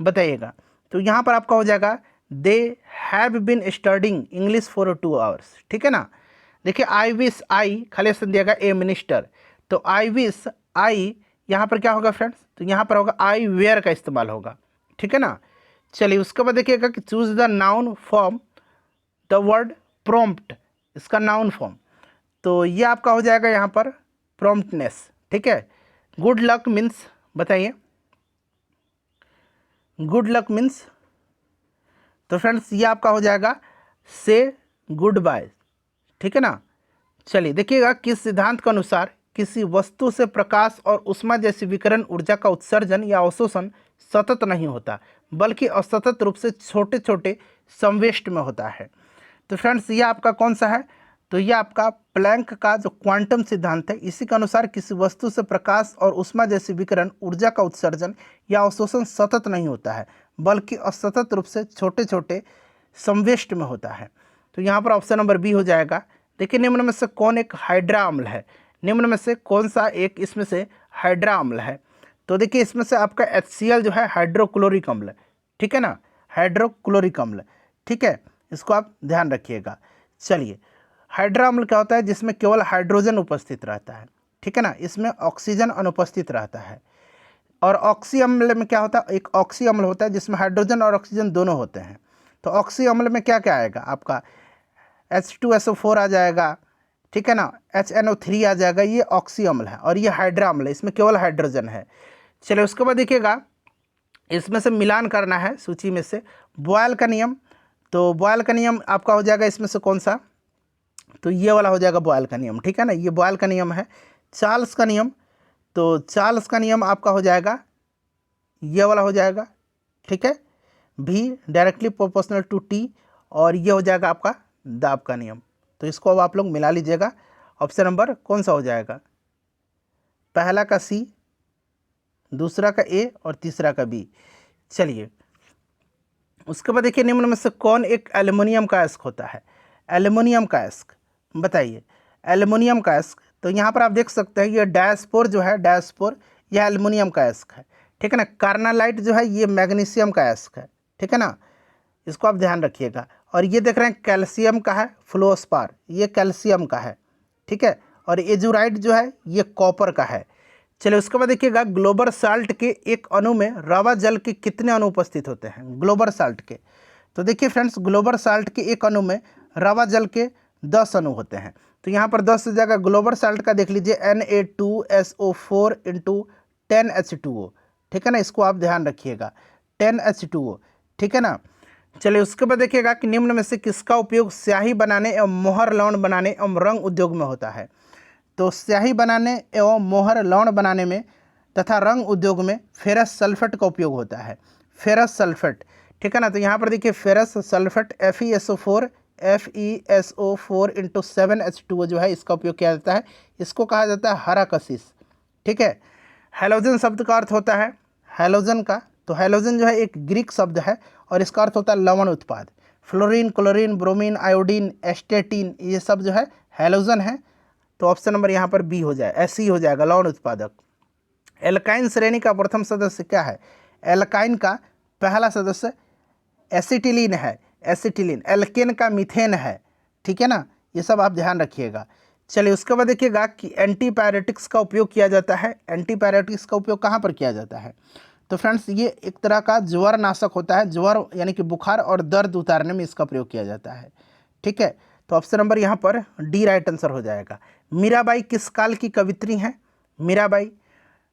बताइएगा। तो यहाँ पर आपका हो जाएगा they have been studying English for 2 hours, ठीक है ना। देखिए आई विश, आई खाली स्थान दिया गया ए मिनिस्टर, तो आई विश आई यहाँ पर क्या होगा फ्रेंड्स, तो यहाँ पर होगा आई वेयर का इस्तेमाल होगा, ठीक है ना। चलिए उसके बाद देखिएगा कि choose the noun form the word prompt, इसका नाउन फॉर्म, तो ये आपका हो जाएगा यहाँ पर प्रॉम्प्टनेस, ठीक है। गुड लक मीन्स, बताइए गुड लक मीन्स, तो फ्रेंड्स ये आपका हो जाएगा से गुड बाय, ठीक है ना। चलिए देखिएगा किस सिद्धांत के अनुसार किसी वस्तु से प्रकाश और उष्मा जैसी विकिरण ऊर्जा का उत्सर्जन या अवशोषण सतत नहीं होता, बल्कि असतत रूप से छोटे छोटे समवेष्ट में होता है। तो फ्रेंड्स ये आपका कौन सा है, तो ये आपका प्लैंक का जो क्वांटम सिद्धांत है, इसी के अनुसार किसी वस्तु से प्रकाश और उष्मा जैसी विकिरण ऊर्जा का उत्सर्जन या अवशोषण सतत नहीं होता है, बल्कि असतत रूप से छोटे छोटे समवेष्ट में होता है। तो यहाँ पर ऑप्शन नंबर बी हो जाएगा। देखिए निम्न में से कौन एक हाइड्रा अम्ल है, निम्न में से कौन सा एक इसमें से हाइड्रा अम्ल है, तो देखिए इसमें से आपका HCl जो है हाइड्रोक्लोरिक अम्ल, ठीक है ना, हाइड्रोक्लोरिक अम्ल, ठीक है, इसको आप ध्यान रखिएगा। चलिए हाइड्रा अम्ल क्या होता है, जिसमें केवल हाइड्रोजन उपस्थित रहता है, ठीक है ना, इसमें ऑक्सीजन अनुपस्थित रहता है। और ऑक्सी अम्ल में क्या होता है, एक ऑक्सी अम्ल होता है जिसमें हाइड्रोजन और ऑक्सीजन दोनों होते हैं। तो ऑक्सी अम्ल में क्या क्या आएगा आपका, H2SO4 आ जाएगा, ठीक है ना, HNO3 आ जाएगा, ये ऑक्सी अम्ल है, और ये हाइड्रा अम्ल है, इसमें केवल हाइड्रोजन है। चलिए उसके बाद देखिएगा इसमें से मिलान करना है सूची में से, बॉयल का नियम, तो बॉयल का नियम आपका हो जाएगा इसमें से कौन सा, तो ये वाला हो जाएगा बॉयल का नियम, ठीक है ना, ये बॉयल का नियम है। चार्ल्स का नियम, तो चार्ल्स का नियम आपका हो जाएगा ये वाला हो जाएगा, ठीक है, भी डायरेक्टली प्रोपोर्शनल टू टी, और ये हो जाएगा आपका दाब का नियम। तो इसको अब आप लोग मिला लीजिएगा, ऑप्शन नंबर कौन सा हो जाएगा, पहला का सी, दूसरा का ए और तीसरा का बी। चलिए उसके बाद देखिए निम्न में से कौन एक एल्युमिनियम का अयस्क होता है, एल्युमिनियम का अयस्क, बताइए एल्युमिनियम का अयस्क। तो यहाँ पर आप देख सकते हैं ये डायस्पोर जो है, डायस्पोर यह एल्युमिनियम का अयस्क है, ठीक है ना। कार्नालाइट जो है ये मैग्नीशियम का अयस्क है, ठीक है ना, इसको आप ध्यान रखिएगा। और ये देख रहे हैं कैल्शियम का है फ्लोस्पार, ये कैल्शियम का है, ठीक है। और एजुराइड जो है ये कॉपर का है। चलिए उसके बाद देखिएगा ग्लोबल साल्ट के एक अणु में रवा जल के कितने अणु उपस्थित होते हैं ग्लोबल साल्ट के। तो देखिए फ्रेंड्स, ग्लोबल साल्ट के एक अणु में रवा जल के 10 अणु होते हैं। तो यहाँ पर 10 से जगह ग्लोबल साल्ट का देख लीजिए Na2SO4 इंटू 10H2O, ठीक है ना, इसको आप ध्यान रखिएगा 10H2O, ठीक है ना। चलिए उसके बाद देखिएगा कि निम्न में से किसका उपयोग स्याही बनाने एवं मोहर लौंड बनाने एवं रंग उद्योग में होता है। तो स्याही बनाने एवं मोहर लौंड बनाने में तथा रंग उद्योग में फेरस सल्फेट का उपयोग होता है, फेरस सल्फेट, ठीक है ना। तो यहाँ पर देखिए ferrous sulphate FeSO4 into 7H2O जो है इसका उपयोग किया जाता है। इसको कहा जाता है हरा कशिश, ठीक है। हैलोजन शब्द का अर्थ होता है हैलोजन का, तो हैलोजन जो है एक ग्रीक शब्द है और इसका अर्थ होता है लवण उत्पाद। फ्लोरीन, क्लोरीन, ब्रोमीन, आयोडीन, एस्टेटिन, ये सब जो है हैलोजन है। तो ऑप्शन नंबर यहाँ पर बी हो जाए, ऐसी हो जाएगा, लवण उत्पादक। एल्काइन श्रेणी का प्रथम सदस्य क्या है। एल्काइन का पहला सदस्य एसिटिलीन है, एसिटिलीन। एल्केन का मीथेन है, ठीक है ना, ये सब आप ध्यान रखिएगा। चलिए उसके बाद देखिएगा कि एंटीपायरेटिक्स का उपयोग किया जाता है। एंटीपायरेटिक्स का उपयोग कहाँ पर किया जाता है। तो फ्रेंड्स ये एक तरह का ज्वर नाशक होता है, ज्वर यानी कि बुखार और दर्द उतारने में इसका प्रयोग किया जाता है, ठीक है। तो ऑप्शन नंबर यहाँ पर डी राइट आंसर हो जाएगा। मीराबाई किस काल की कवित्री हैं। मीराबाई,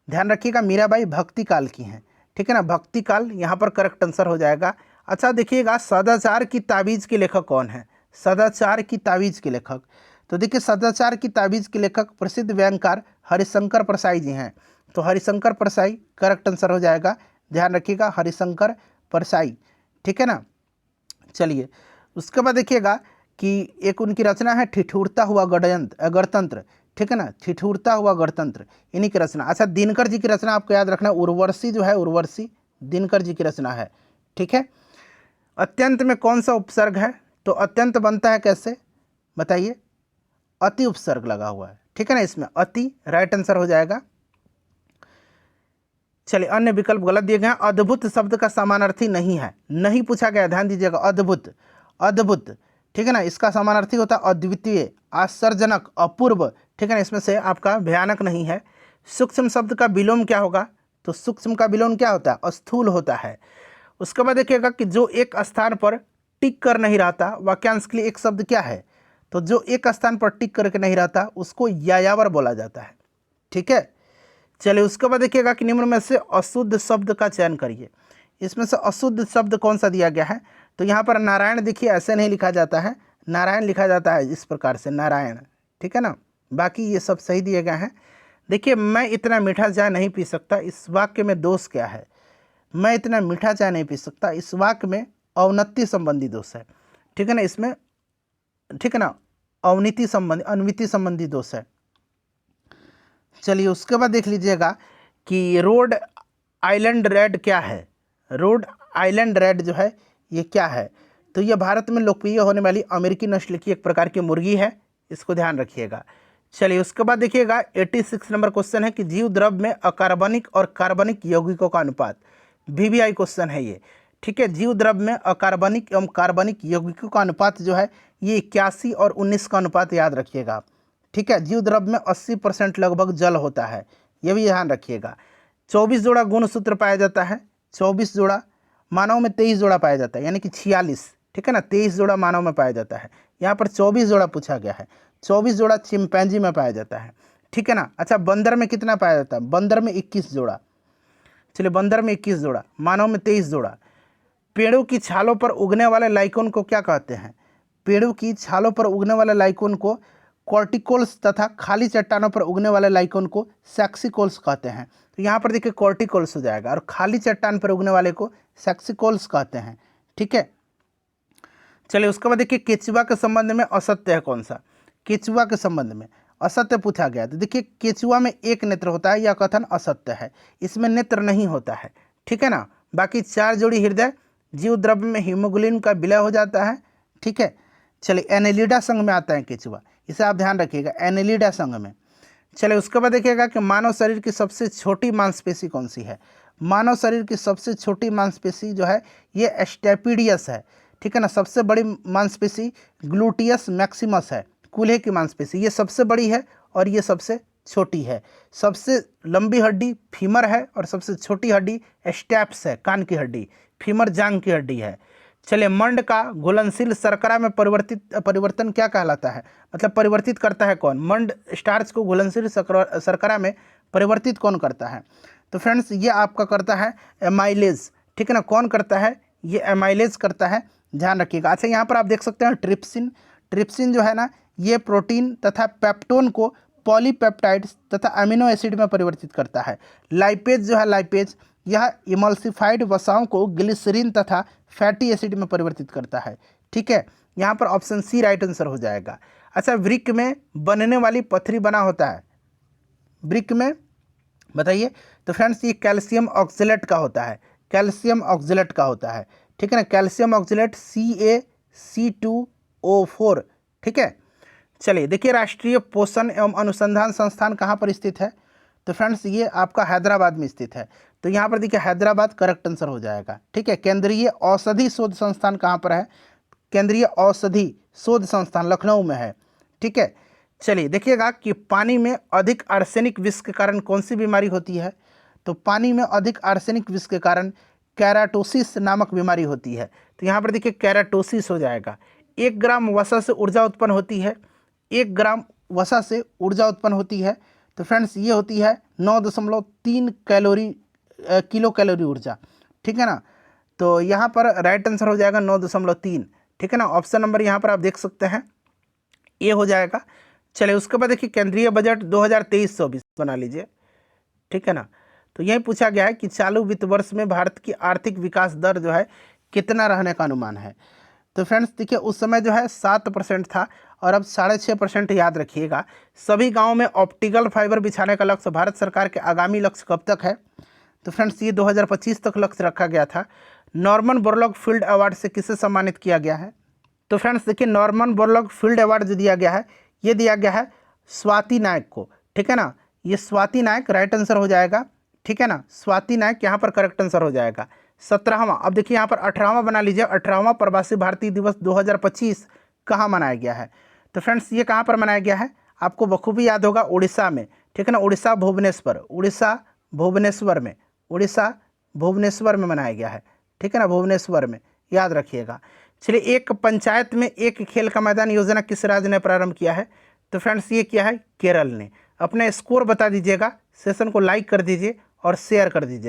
ध्यान रखिएगा, मीराबाई भक्ति काल की हैं, ठीक है ना, भक्ति काल यहाँ पर करेक्ट आंसर हो जाएगा। अच्छा देखिएगा सदाचार की ताबीज़ के लेखक कौन है। सदाचार की ताबीज़ के लेखक, तो देखिए सदाचार की ताबीज़ के लेखक प्रसिद्ध व्यंगकार हरिशंकर परसाई जी हैं। तो हरिशंकर परसाई करेक्ट आंसर हो जाएगा, ध्यान रखिएगा हरिशंकर परसाई, ठीक है ना। चलिए उसके बाद देखिएगा कि एक उनकी रचना है ठिठुरता हुआ गणतंत्र, ठीक है ना, ठिठुरता हुआ गणतंत्र, इन्हीं की रचना। अच्छा दिनकर जी की रचना आपको याद रखना, उर्वशी जो है, उर्वशी दिनकर जी की रचना है, ठीक है। अत्यंत में कौन सा उपसर्ग है। तो अत्यंत बनता है कैसे बताइए, अति उपसर्ग लगा हुआ है, ठीक है ना, इसमें अति राइट आंसर हो जाएगा। चलिए अन्य विकल्प गलत दिए गए हैं। अद्भुत शब्द का समानार्थी नहीं है, नहीं पूछा गया, ध्यान दीजिएगा। अद्भुत, अद्भुत, ठीक है ना, इसका समानार्थी होता है अद्वितीय, आश्चर्यजनक, अपूर्व, ठीक है ना, इसमें से आपका भयानक नहीं है। सूक्ष्म शब्द का विलोम क्या होगा। तो सूक्ष्म का विलोम क्या होता है, स्थूल होता है। उसके बाद देखिएगा कि जो एक स्थान पर टिक कर नहीं रहता, वाक्यांश के लिए एक शब्द क्या है। तो जो एक स्थान पर टिक करके नहीं रहता उसको यायावर बोला जाता है, ठीक है। चलिए उसके बाद देखिएगा कि निम्न में से अशुद्ध शब्द का चयन करिए। इसमें से अशुद्ध शब्द कौन सा दिया गया है। तो यहाँ पर नारायण देखिए ऐसे नहीं लिखा जाता है, नारायण लिखा जाता है इस प्रकार से, नारायण, ठीक है ना। बाकी ये सब सही दिए गए हैं। देखिए मैं इतना मीठा चाय नहीं पी सकता, इस वाक्य में दोष क्या है। मैं इतना मीठा चाय नहीं पी सकता, इस वाक्य में अवनति संबंधी दोष है, ठीक है ना, इसमें, ठीक है ना, अनविति संबंधी दोष है। चलिए उसके बाद देख लीजिएगा कि रोड आइलैंड रेड क्या है। रोड आइलैंड रेड जो है ये क्या है। तो ये भारत में लोकप्रिय होने वाली अमेरिकी नस्ल की एक प्रकार की मुर्गी है, इसको ध्यान रखिएगा। चलिए उसके बाद देखिएगा 86 नंबर क्वेश्चन है कि जीव द्रव में अकार्बनिक और कार्बनिक यौगिकों का अनुपात। VVI क्वेश्चन है ये, ठीक है। जीव द्रव में अकार्बनिक एवं कार्बनिक यौगिकों का अनुपात जो है ये 81 और 19 का अनुपात याद रखिएगा आप, ठीक है। जीव द्रव में 80% लगभग जल होता है, ये भी ध्यान रखिएगा। 24 जोड़ा गुणसूत्र पाया जाता है, 24 जोड़ा, मानव में 23 जोड़ा पाया जाता है, यानी कि 46, ठीक है ना, 23 जोड़ा मानव में पाया जाता है। यहाँ पर 24 जोड़ा पूछा गया है, 24 जोड़ा चिंपैंजी में पाया जाता है, ठीक है ना। अच्छा बंदर में कितना पाया जाता है। बंदर में 21 जोड़ा। चलिए बंदर में 21 जोड़ा, मानव में 23 जोड़ा। पेड़ों की छालों पर उगने वाले लाइकोन को क्या कहते हैं। पेड़ों की छालों पर उगने वाले लाइकोन को कॉर्टिकोल्स तथा खाली चट्टानों पर उगने वाले लाइकोन को सैक्सिकोल्स कहते हैं। तो यहाँ पर देखिए कॉर्टिकोल्स हो जाएगा और खाली चट्टान पर उगने वाले को सैक्सिकोल्स कहते हैं, ठीक है। चलिए उसके बाद देखिए केचुआ के संबंध में असत्य है कौन सा। केचुआ के संबंध में असत्य पूछा गया। तो देखिए केचुआ में एक नेत्र होता है, यह कथन असत्य है, इसमें नेत्र नहीं होता है, ठीक है ना। बाकी 4 जोड़ी हृदय, जीव द्रव्य में हीमोग्लोबिन का विलय हो जाता है, ठीक है। चलिए एनेलिडा संघ में आता है केचुआ, इसे आप ध्यान रखिएगा, एनेलिडा संघ में। चलिए उसके बाद देखिएगा कि मानव शरीर की सबसे छोटी मांसपेशी कौन सी है। मानव शरीर की सबसे छोटी मांसपेशी जो है ये स्टेपिडियस है, ठीक है ना। सबसे बड़ी मांसपेशी ग्लूटियस मैक्सिमस है, कूल्हे की मांसपेशी, ये सबसे बड़ी है और ये सबसे छोटी है। सबसे लंबी हड्डी फीमर है और सबसे छोटी हड्डी स्टेप्स है, कान की हड्डी। फीमर जांग की हड्डी है। चलिए, मंड का घुलनशील शर्करा में परिवर्तन क्या कहलाता है, मतलब परिवर्तित करता है कौन? मंड स्टार्च को घुलनशील शर्करा में परिवर्तित कौन करता है? तो फ्रेंड्स ये आपका करता है एमाइलेज, ठीक है ना। कौन करता है? ये एमाइलेज करता है, ध्यान रखिएगा। अच्छा, यहाँ पर आप देख सकते हैं ट्रिप्सिन। ट्रिप्सिन जो है ना, ये प्रोटीन तथा पेप्टोन को पॉलीपेप्टाइड्स तथा अमीनो एसिड में परिवर्तित करता है। लाइपेज जो है, लाइपेज यह इमल्सिफाइड वसाओं को ग्लिसरीन तथा फैटी एसिड में परिवर्तित करता है, ठीक है। यहाँ पर ऑप्शन सी राइट आंसर हो जाएगा। अच्छा, वृक्क में बनने वाली पथरी बना होता है, वृक्क में बताइए। तो फ्रेंड्स ये कैल्शियम ऑक्जेलेट का होता है, कैल्शियम ऑक्जेलेट का होता है, ठीक है ना। कैल्शियम ऑक्जेलेट CaC2O4, ठीक है। चलिए देखिए, राष्ट्रीय पोषण एवं अनुसंधान संस्थान कहाँ पर स्थित है? तो फ्रेंड्स ये आपका हैदराबाद में स्थित है। तो यहाँ पर देखिए हैदराबाद करेक्ट आंसर हो जाएगा, ठीक है। केंद्रीय औषधि शोध संस्थान कहाँ पर है? केंद्रीय औषधि शोध संस्थान लखनऊ में है, ठीक है। चलिए देखिएगा कि पानी में अधिक आर्सेनिक विष के कारण कौन सी बीमारी होती है? तो पानी में अधिक आर्सेनिक विष के कारण कैराटोसिस नामक बीमारी होती है। तो यहाँ पर देखिए कैराटोसिस हो जाएगा। 1 ग्राम वसा से ऊर्जा उत्पन्न होती है, 1 ग्राम वसा से ऊर्जा उत्पन्न होती है। तो फ्रेंड्स ये होती है 9.3 किलो कैलोरी ऊर्जा, ठीक है ना। तो यहाँ पर राइट आंसर हो जाएगा 9.3, ठीक है ना। ऑप्शन नंबर यहाँ पर आप देख सकते हैं ए हो जाएगा। चलिए उसके बाद देखिए केंद्रीय बजट 2023-24 बना लीजिए, ठीक है ना। तो यही पूछा गया है कि चालू वित्त वर्ष में भारत की आर्थिक विकास दर जो है कितना रहने का अनुमान है? तो फ्रेंड्स देखिए उस समय जो है 7% था और अब 6.5% याद रखिएगा। सभी गाँवों में ऑप्टिकल फाइबर बिछाने का लक्ष्य भारत सरकार के आगामी लक्ष्य कब तक है? तो फ्रेंड्स ये 2025 तक लक्ष्य रखा गया था। नॉर्मन बोरलॉग फील्ड अवार्ड से किसे सम्मानित किया गया है? तो फ्रेंड्स देखिए नॉर्मन बोरलॉग फील्ड अवार्ड जो दिया गया है ये दिया गया है स्वाति नायक को, ठीक है ना। ये स्वाति नायक राइट आंसर हो जाएगा, ठीक है ना। स्वाति नायक यहाँ पर करेक्ट आंसर हो जाएगा। 17वां, अब देखिए यहाँ पर 18वां बना लीजिए। 18वां प्रवासी भारतीय दिवस 2025 कहाँ मनाया गया है? तो फ्रेंड्स ये कहाँ पर मनाया गया है? आपको बखूबी याद होगा, उड़ीसा में, ठीक है ना। उड़ीसा भुवनेश्वर, उड़ीसा भुवनेश्वर में, उड़ीसा भुवनेश्वर में मनाया गया है, ठीक है ना, भुवनेश्वर में, याद रखिएगा। चलिए, एक पंचायत में एक खेल का मैदान योजना किस राज्य ने प्रारंभ किया है? तो फ्रेंड्स ये किया है केरल ने। अपने स्कोर बता दीजिएगा, सेशन को लाइक कर दीजिए और शेयर कर दीजिएगा।